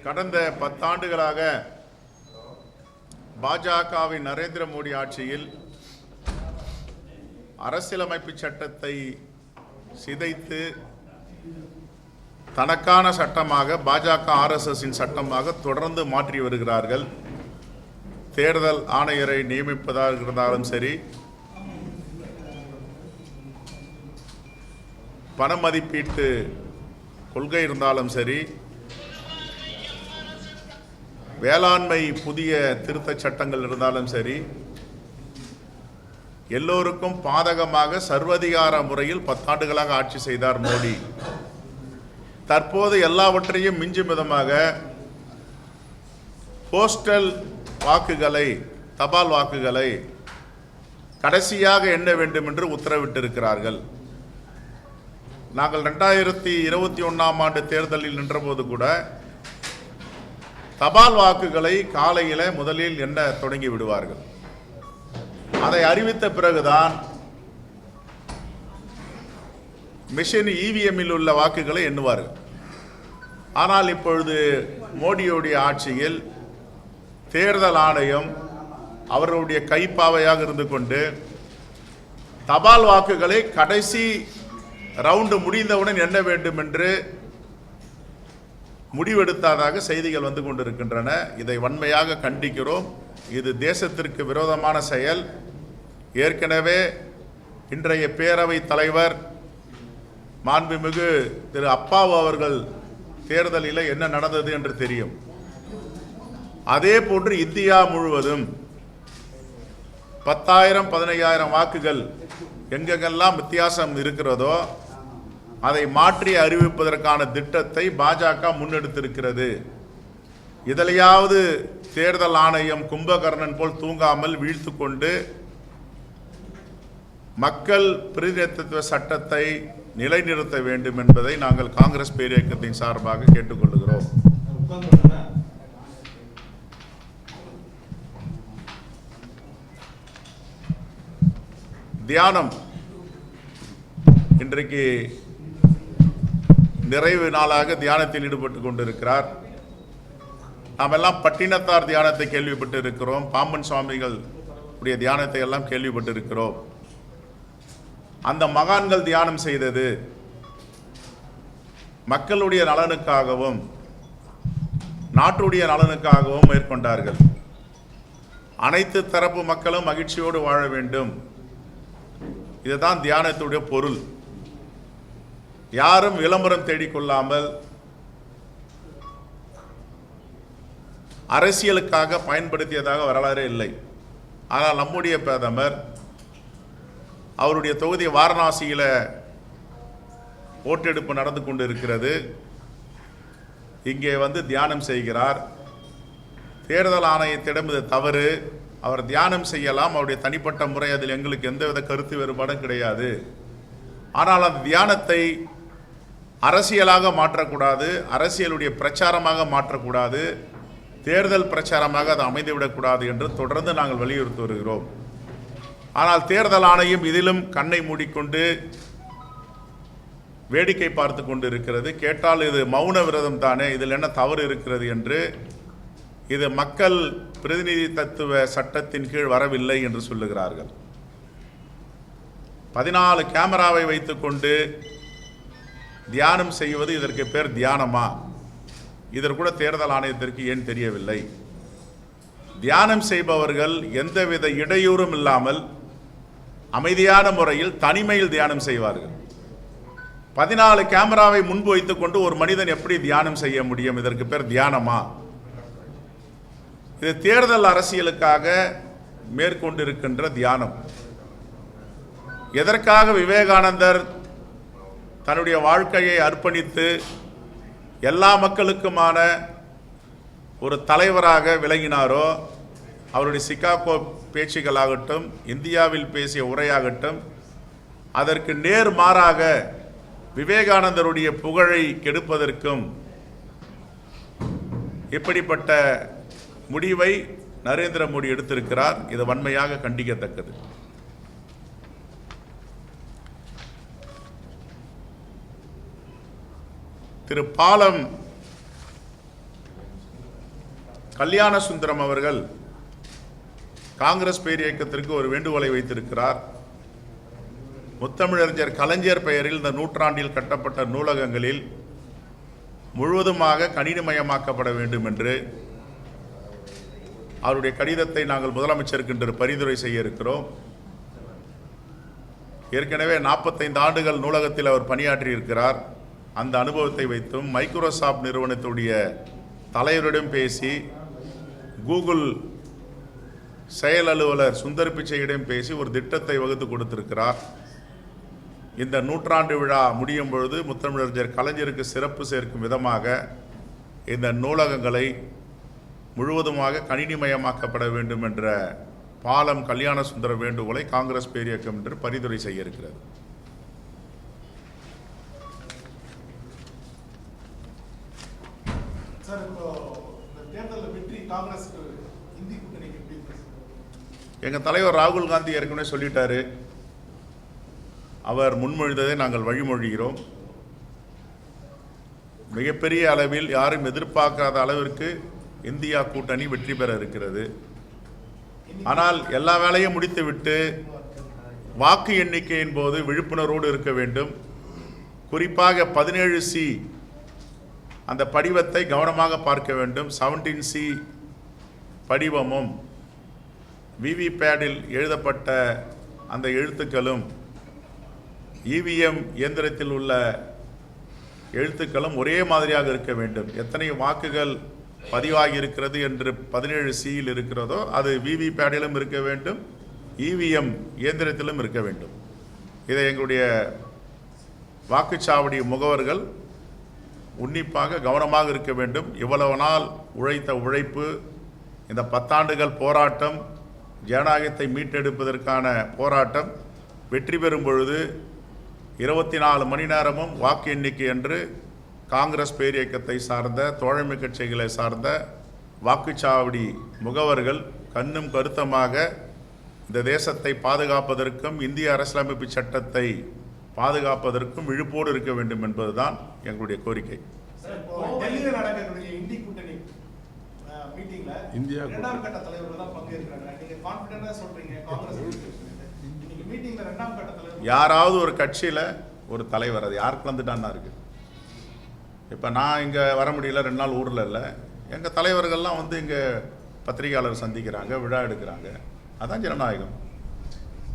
கடந்த 10 ஆண்டுகளாக பாஜகவின் நரேந்திர மோடி ஆட்சியில் அரசியலமைப்பு சட்டத்தை சிதைத்து தனக்கான சட்டமாக பாஜக RSSின் சட்டமாக தொடர்ந்து மாற்றி வருகிறார்கள். தேர்தல் ஆணையரை நியமிப்பதாக இருந்தாலும் சரி, பண மதிப்பீட்டு கொள்கை இருந்தாலும் சரி, வேளாண்மை புதிய திருத்த சட்டங்கள் இருந்தாலும் சரி, எல்லோருக்கும் பாதகமாக சர்வதிகார முறையில் 10 ஆண்டுகளாக ஆட்சி செய்தார் மோடி. தற்போது எல்லாவற்றையும் மிஞ்சும் விதமாக போஸ்டல் வாக்குகளை, தபால் வாக்குகளை கடைசியாக எண்ண வேண்டும் என்று உத்தரவிட்டிருக்கிறார்கள். நாங்கள் 2021ஆம் ஆண்டு தேர்தலில் நின்றபோது கூட தபால் வாக்குகளை காலையில் முதலில் எண்ண தொடங்கி விடுவார்கள். அதை அறிவித்த பிறகுதான் மிஷின் EVMஇல் உள்ள வாக்குகளை எண்ணுவார்கள். ஆனால் இப்பொழுது மோடியுடைய ஆட்சியில் தேர்தல் ஆணையம் அவர்களுடைய கைப்பாவையாக இருந்து கொண்டு தபால் வாக்குகளை கடைசி ரவுண்டு முடிந்தவுடன் எண்ண வேண்டும் என்று முடிவெடுத்ததாக செய்திகள் வந்து கொண்டிருக்கின்றன. இதை வன்மையாக கண்டிக்கிறோம். இது தேசத்திற்கு விரோதமான செயல். ஏற்கனவே இன்றைய பேரவைத் தலைவர் மாண்புமிகு திரு அப்பாவு அவர்கள் தேர்தலில் என்ன நடந்தது என்று தெரியும். அதே போன்று இந்தியா முழுவதும் 10,000 15,000 வாக்குகள் எங்கெங்கெல்லாம் வித்தியாசம் இருக்கிறதோ அதை மாற்றி அறிவிப்பதற்கான திட்டத்தை பாஜக முன்னெடுத்திருக்கிறது. இதிலையாவது தேர்தல் ஆணையம் கும்பகர்ணன் போல் தூங்காமல் வீழ்த்து கொண்டு மக்கள் பிரதிநிதித்துவ சட்டத்தை நிலைநிறுத்த வேண்டும் என்பதை நாங்கள் காங்கிரஸ் பேரியக்கத்தின் சார்பாக கேட்டுக்கொள்கிறோம். தியானம் இன்றைக்கு நிறைவு நாளாக தியானத்தில் ஈடுபட்டு கொண்டிருக்கிறார். நாம் எல்லாம் பட்டினத்தார் தியானத்தை கேள்விப்பட்டு இருக்கிறோம். பாம்பன் சுவாமிகள் உடைய தியானத்தை எல்லாம் கேள்விப்பட்டு இருக்கிறோம். அந்த மகான்கள் தியானம் செய்தது மக்களுடைய நலனுக்காகவும் நாட்டுடைய நலனுக்காகவும் மேற்கொண்டார்கள். அனைத்து தரப்பு மக்களும் மகிழ்ச்சியோடு வாழ வேண்டும். இதுதான் தியானத்துடைய பொருள். யாரும் விளம்பரம் தேடிக்கொள்ளாமல் அரசியலுக்காக பயன்படுத்தியதாக வரலாறே இல்லை. ஆனால் நம்முடைய பிரதமர் அவருடைய தொகுதி வாரணாசியில் ஓட்டெடுப்பு நடந்து கொண்டு இருக்கிறது. இங்கே வந்து தியானம் செய்கிறார். தேர்தல் ஆணையத்திடம் இது தவறு. அவர் தியானம் செய்யலாம், அவருடைய தனிப்பட்ட முறை, அதில் எங்களுக்கு எந்தவித கருத்து வேறுபாடும் கிடையாது. ஆனால் அந்த தியானத்தை அரசியலாக மாற்றக்கூடாது, அரசியலுடைய பிரச்சாரமாக மாற்றக்கூடாது, தேர்தல் பிரச்சாரமாக அது அமைந்துவிடக்கூடாது என்று தொடர்ந்து நாங்கள் வலியுறுத்தி வருகிறோம். ஆனால் தேர்தல் ஆணையம் இதிலும் கண்ணை மூடிக்கொண்டு வேடிக்கை பார்த்து கொண்டு இருக்கிறது. கேட்டால் இது மௌன விரதம் தானே, இதில் என்ன தவறு இருக்கிறது என்று, இது மக்கள் பிரதிநிதித்துவ சட்டத்தின் கீழ் வரவில்லை என்று சொல்லுகிறார்கள். 14 கேமராவை வைத்துக்கொண்டு தியானம் செய்வது இதற்கு பேர் தியானமா? இதற்கு கூட தேர்தல் ஆணையத்திற்கு ஏன் தெரியவில்லை? தியானம் செய்பவர்கள் எந்தவித இடையூறும் இல்லாமல் அமைதியான முறையில் தனிமையில் தியானம் செய்வார்கள். 14 கேமராவை முன்பு வைத்துக்கொண்டு ஒரு மனிதன் எப்படி தியானம் செய்ய முடியும்? இதற்கு பேர் தியானமா? இது தேர்தல் அரசியலுக்காக மேற்கொண்டிருக்கின்ற தியானம். எதற்காக விவேகானந்தர் தன்னுடைய வாழ்க்கையை அர்ப்பணித்து எல்லா மக்களுக்குமான ஒரு தலைவராக விளங்கினாரோ, அவருடைய சிகாகோ பேச்சுகளாகட்டும், இந்தியாவில் பேசிய உரையாகட்டும், அதற்கு நேர்மாறாக விவேகானந்தருடைய புகழை கெடுப்பதற்கும் இப்படிப்பட்ட முடிவை நரேந்திர மோடி எடுத்திருக்கிறார். இது வன்மையாக கண்டிக்கத்தக்கது. திரு பாலம் கல்யாண சுந்தரம் அவர்கள் காங்கிரஸ் பேர் இயக்கத்திற்கு ஒரு வேண்டுகோளை வைத்திருக்கிறார். முத்தமிழறிஞர் கலைஞர் பெயரில் இந்த நூற்றாண்டில் கட்டப்பட்ட நூலகங்களில் முழுவதுமாக கணினிமயமாக்கப்பட வேண்டும் என்று அவருடைய கடிதத்தை நாங்கள் முதலமைச்சருக்கு இன்று பரிந்துரை செய்ய இருக்கிறோம். ஏற்கனவே 45 ஆண்டுகள் நூலகத்தில் அவர் பணியாற்றி இருக்கிறார். அந்த அனுபவத்தை வைத்தும் மைக்ரோசாப்ட் நிறுவனத்துடைய தலைவரிடம் பேசி, கூகுள் செயல் அலுவலர் சுந்தர் பிச்சையிடம் பேசி ஒரு திட்டத்தை வகுத்து கொடுத்திருக்கிறார். இந்த நூற்றாண்டு விழா முடியும் பொழுது முத்தமிழறிஞர் கலைஞருக்கு சிறப்பு சேர்க்கும் விதமாக இந்த நூலகங்களை முழுவதுமாக கணினிமயமாக்கப்பட வேண்டும் என்ற பாலம் கல்யாண சுந்தர வேண்டுகோளை காங்கிரஸ் பேரியக்கம் என்று பரிந்துரை செய்ய இருக்கிறது. எங்க தலைவர் ராகுல் காந்தி ஏற்கனவே சொல்லிட்டாரு. அவர் முன்மொழிந்ததை நாங்கள் வழிமொழிகிறோம். மிகப்பெரிய அளவில் யாரும் எதிர்பார்க்காத அளவிற்கு இந்தியா கூட்டணி வெற்றி பெற இருக்கிறது. ஆனால் எல்லா வேலையும் முடித்துவிட்டு வாக்கு எண்ணிக்கையின் போது விழிப்புணர்வோடு இருக்க வேண்டும். குறிப்பாக 17C அந்த படிவத்தை கவனமாக பார்க்க வேண்டும். 17C படிவமும் விவிபேடில் எழுதப்பட்ட அந்த எழுத்துக்களும் இவிஎம் இயந்திரத்தில் உள்ள எழுத்துக்களும் ஒரே மாதிரியாக இருக்க வேண்டும். எத்தனை வாக்குகள் பதிவாகி இருக்கிறது என்று 17Cயில் இருக்கிறதோ அது விவிபேடிலும் இருக்க வேண்டும், இவிஎம் இயந்திரத்திலும் இருக்க வேண்டும். இதை எங்களுடைய வாக்குச்சாவடி முகவர்கள் உன்னிப்பாக கவனமாக இருக்க வேண்டும். இவ்வளவு நாள் உழைத்த உழைப்பு, இந்த 10 ஆண்டுகள் போராட்டம், ஜனநாயகத்தை மீட்டெடுப்பதற்கான போராட்டம் வெற்றி பெறும் பொழுது 24 மணி நேரமும் வாக்கு எண்ணிக்கை என்று காங்கிரஸ் பேரியக்கத்தை சார்ந்த தோழமை கட்சிகளை சார்ந்த வாக்குச்சாவடி முகவர்கள் கண்ணும் கருத்தமாக இந்த தேசத்தை பாதுகாப்பதற்கும் இந்திய அரசியலமைப்பு சட்டத்தை பாதுகாப்பதற்கும் விழிப்போடு இருக்க வேண்டும் என்பதுதான் எங்களுடைய கோரிக்கை. இந்தியா யாராவது ஒரு கட்சியில் ஒரு தலைவர், அது யாருக்கு வந்துட்டான்னா இருக்கு. இப்போ நான் இங்கே வர முடியல, 2 நாள் ஊரில் இல்லை, எங்கள் தலைவர்கள்லாம் வந்து இங்கே பத்திரிகையாளர் சந்திக்கிறாங்க, விழா எடுக்கிறாங்க. அதான் ஜனநாயகம்.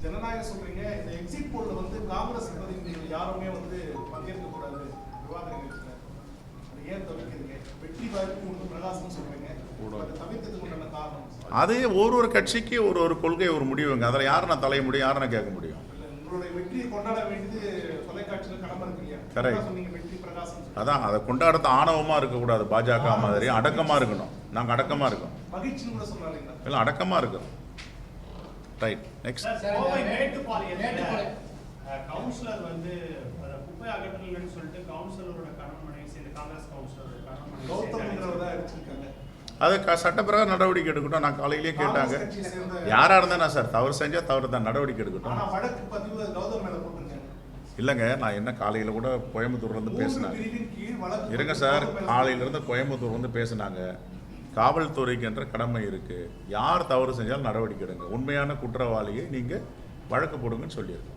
ஜனநாயகம் சொல்றீங்க. இந்த எக்ஸிட் போல்ல வந்து காங்கிரஸ் யாருமே வந்து பங்கேற்க கூடாது விவாத நிகழ்ச்சியில. அது ஏன் தவிர்க்கிறீங்க? வெற்றி வாய்ப்பு ஒன்று பிரகாசம் சொல்றீங்க. அது தவிர்த்ததுக்கு உண்டான காரணம் அது ஒரு கட்சிக்கு ஒரு கொள்கை, ஒரு முடிவுங்க. அதில் யாரை நான் தலைய முடியும், யாரை நான் கேட்க முடியும்? உங்களுடைய வெற்றியை கொண்டாட வேண்டியது தொலைக்காட்சியில் கடமை இருக்கு இல்லையா? கரெக்ட். வெற்றி பிரகாசம் அதான் அதை கொண்டாடுறது ஆணவமாக இருக்கக்கூடாது. பாஜக மாதிரி அடக்கமாக இருக்கணும். நாங்கள் அடக்கமாக இருக்கோம். மகிழ்ச்சின்னு கூட சொல்றாங்க. இல்லை, அடக்கமாக இருக்கோம். ரைட். நெக்ஸ்ட். கவுன்சிலர் வந்து குப்பை அகற்றல்னு சொல்லிட்டு கவுன்சிலரோட கணவனை சேர்ந்து காங்கிரஸ் கவுன்சிலரோட கௌதம்ங்கிறவரை அடிச்சிருக்காங்க. அது சட்டப்பிரகாரம் நடவடிக்கை எடுக்கட்டும். நான் காலையிலேயே கேட்டாங்க, யாராக இருந்தா சார் தவறு செஞ்சால் தவறு தான், நடவடிக்கை எடுக்கட்டும். இல்லைங்க, நான் என்ன காலையில் கூட கோயம்புத்தூர்லேருந்து பேசினாங்க. இருங்க சார், காலையிலேருந்து கோயம்புத்தூர் வந்து பேசினாங்க. காவல்துறைக்கு என்ற கடமை இருக்குது. யார் தவறு செஞ்சாலும் நடவடிக்கை எடுங்க. உண்மையான குற்றவாளியை நீங்கள் வழக்கு போடுங்கன்னு சொல்லியிருக்கோம்.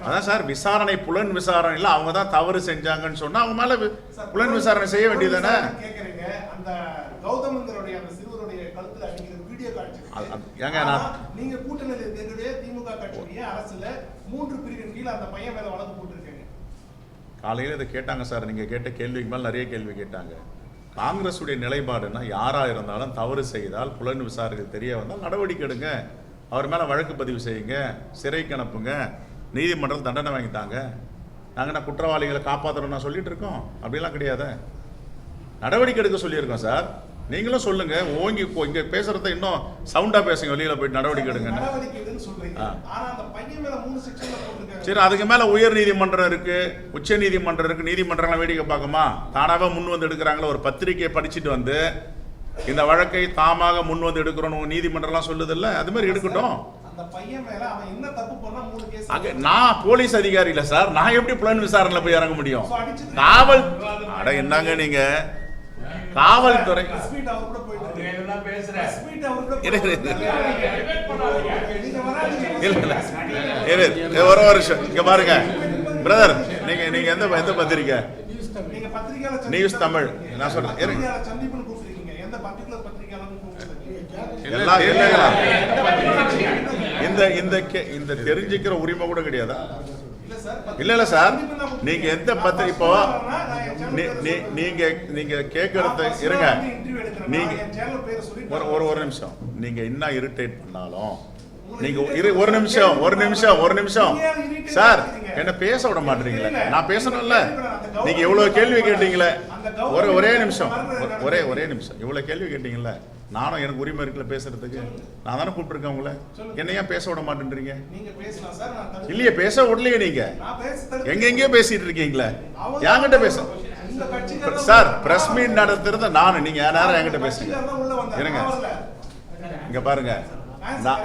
அதான் சார், விசாரணை புலன் விசாரணையில் அவங்க தான் தவறு செஞ்சாங்கன்னு சொன்னா அவங்க மேல புலன் விசாரணை செய்ய வேண்டியதானே? ஏங்க நீங்க கூட்டணியில் இருக்கக்கூடிய திமுக கட்சியுடைய அரசுல 3 பிரிவின் கீழ அந்த பையன் மேல வழக்கு போட்டுருக்கீங்க. காலையில் இதை கேட்டாங்க சார். நீங்க கேட்ட கேள்விக்கு மேல நிறைய கேள்வி கேட்டாங்க. காங்கிரஸுடைய நிலைப்பாடுனா யாரா இருந்தாலும் தவறு செய்தால் புலன் விசாரணை தெரிய வந்தால் நடவடிக்கை எடுங்க, அவர் மேலே வழக்கு பதிவு செய்யுங்க, சிறைக்கு அனுப்புங்க, நீதிமன்றம் தண்டனை வாங்கித்தாங்க. நாங்கள் என்ன குற்றவாளிகளை காப்பாற்றணும் நான் சொல்லிட்டு இருக்கோம்? அப்படிலாம் கிடையாது. நடவடிக்கை எடுக்க சொல்லியிருக்கோம் சார். நீங்களும் சொல்லுங்க, ஓங்கி இங்கே பேசுறத இன்னும் சவுண்டா பேசுங்க, வெளியில போயிட்டு நடவடிக்கை எடுங்க. சரி, அதுக்கு மேல உயர் நீதிமன்றம் இருக்கு, உச்ச நீதிமன்றம் இருக்கு. நீதிமன்றம்லாம் வேடிக்கை பார்க்குமா? தானாக முன் வந்து எடுக்கிறாங்களோ? ஒரு பத்திரிகையை படிச்சுட்டு வந்து இந்த வழக்கை தாமாக முன் வந்து எடுக்கிறோம் நீதிமன்றம்லாம் சொல்லுது இல்ல, அது மாதிரி எடுக்கட்டும். நான் போலீஸ் அதிகாரி இல்ல சார், நான் எப்படி புலன் விசாரணையில போய் இறங்க முடியும்? காவல் என்னங்க நீங்க காவல்துறை Press meet அவர் கூட போயிட்டு அவங்க எல்லாம் பேசுறேன். Press meet அவர் கூட இரு, இரு, போயிட்டு நீங்க வராதீங்க. இல்ல ஒரு வருஷம் இங்க பாருங்க பிரதர், நீங்க எந்த பத்திரிக்கை? நீங்க பத்திரிக்கையாளர் நியூஸ் தமிழ். நான் சொல்றேன் இரு. பத்திரிக்கையாளர் சந்திப்புன்னு கூப்பிடுறீங்க. எந்த பர்టిక్యులர் பத்திரிக்கையாளரும் கூப்பிடுறீங்க. எல்லாம் இல்ல இந்த தெரிஞ்சுக்கிற உரிமை கூட கிடையாதா? இல்ல சார். இல்ல சார், நீங்க எந்த பத்திரிக்கை இப்போ நீங்க கேட்கறது இருங்க. நீங்க ஒரு நிமிஷம், நீங்க என்ன இரிட்டேட் பண்ணாலும் நீங்க ஒரு நிமிஷம் சார், என்ன பேச விட மாட்டீங்களே? நான் பேசணும்ல. நீங்க இவ்வளவு கேள்வி கேட்டீங்களே, ஒரே நிமிஷம் இவ்வளவு கேள்வி கேட்டீங்கல்ல, நானும் எனக்கு உரிமை இருக்குல்ல பேசுறதுக்கு. நான் தானே கூப்பிட்டுருக்கேன் உங்களை. என்ன ஏன் பேச விட மாட்டேன்றீங்க? இல்லையே, பேச விடலையே. நீங்க எங்கெங்கயோ பேசிட்டு இருக்கீங்களே, என்கிட்ட பேச சார். பிரஸ் மீட் நடத்துறது நானு, நீங்க நேரம் என்கிட்ட பேசுங்க. இருங்க, இங்க பாருங்க, நான்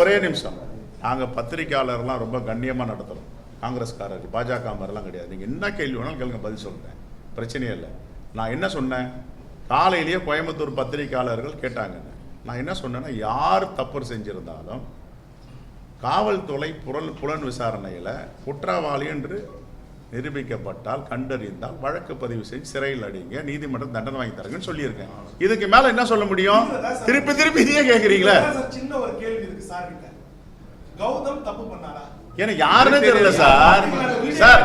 ஒரே நிமிஷம். நாங்க பத்திரிகையாளர்லாம் ரொம்ப கண்ணியமா நடத்துறோம். காங்கிரஸ்காரர் பாஜக மாதிரிலாம் கிடையாது. நீங்க என்ன கேள்வி வேணாலும் கேளுங்க, பதில் சொல்றேன், பிரச்சனையே இல்லை. நான் என்ன சொன்னேன்? காலையிலேயே கோயம்புத்தூர் பத்திரிகையாளர்கள் கேட்டாங்க. நான் என்ன சொன்னேன்னா, யார் தப்பு செஞ்சிருந்தாலும் காவல்துறை புலன் விசாரணையில் குற்றவாளி என்று நிரூபிக்கப்பட்டால், கண்டறிந்தால் வழக்கு பதிவு செஞ்சு சிறையில் அடிங்க, நீதிமன்றம் தண்டனை வாங்கி தரங்கன்னு சொல்லியிருக்கேன். இதுக்கு மேல என்ன சொல்ல முடியும்? திருப்பி இதையே கேட்குறீங்களா? சின்ன ஒரு கேள்வி இருக்கு சார் கிட்ட. கௌதம் தப்பு பண்ணாரா? எனக்கு யாருன்னு தெரியல சார். சார்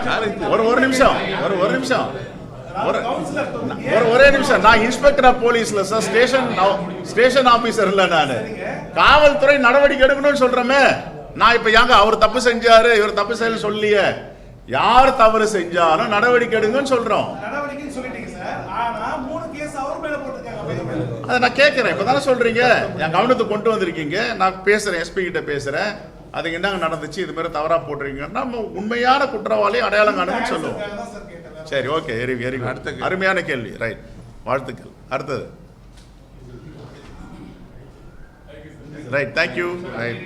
ஒரு நிமிஷம் ஒரே நிமிஷம். நான் இன்ஸ்பெக்டர் ஆஃப் போலீஸ்ல சார், ஸ்டேஷன் ஆபீசர் இல்ல. நானு காவல்துறை நடவடிக்கை எடுக்கணும்னு சொல்றேன். நான் இப்ப ஏங்க அவர் தப்பு செஞ்சாரு இவர் தப்பு செய்யல சொல்லியே. யார் தவறு செஞ்சாலும் நடவடிக்கை எடுங்கன்னு சொல்றோம். அதை நான் கேட்கிறேன். இப்பதானே சொல்றீங்க, என் கவனத்துக்கு கொண்டு வந்திருக்கீங்க. நான் பேசுறேன், எஸ்பி கிட்ட பேசுறேன். அதுக்கு என்னங்க நடந்துச்சு, இது மாதிரி தவறா போடுறீங்கன்னா உண்மையான குற்றவாளி அடையாளம் காணுங்கன்னு சொல்லுவோம். சரி, ஓகே, வெரி குட். அருமையான கேள்வி. ரைட், வாழ்த்துக்கள். அடுத்தது. Right, thank you. ரைட்.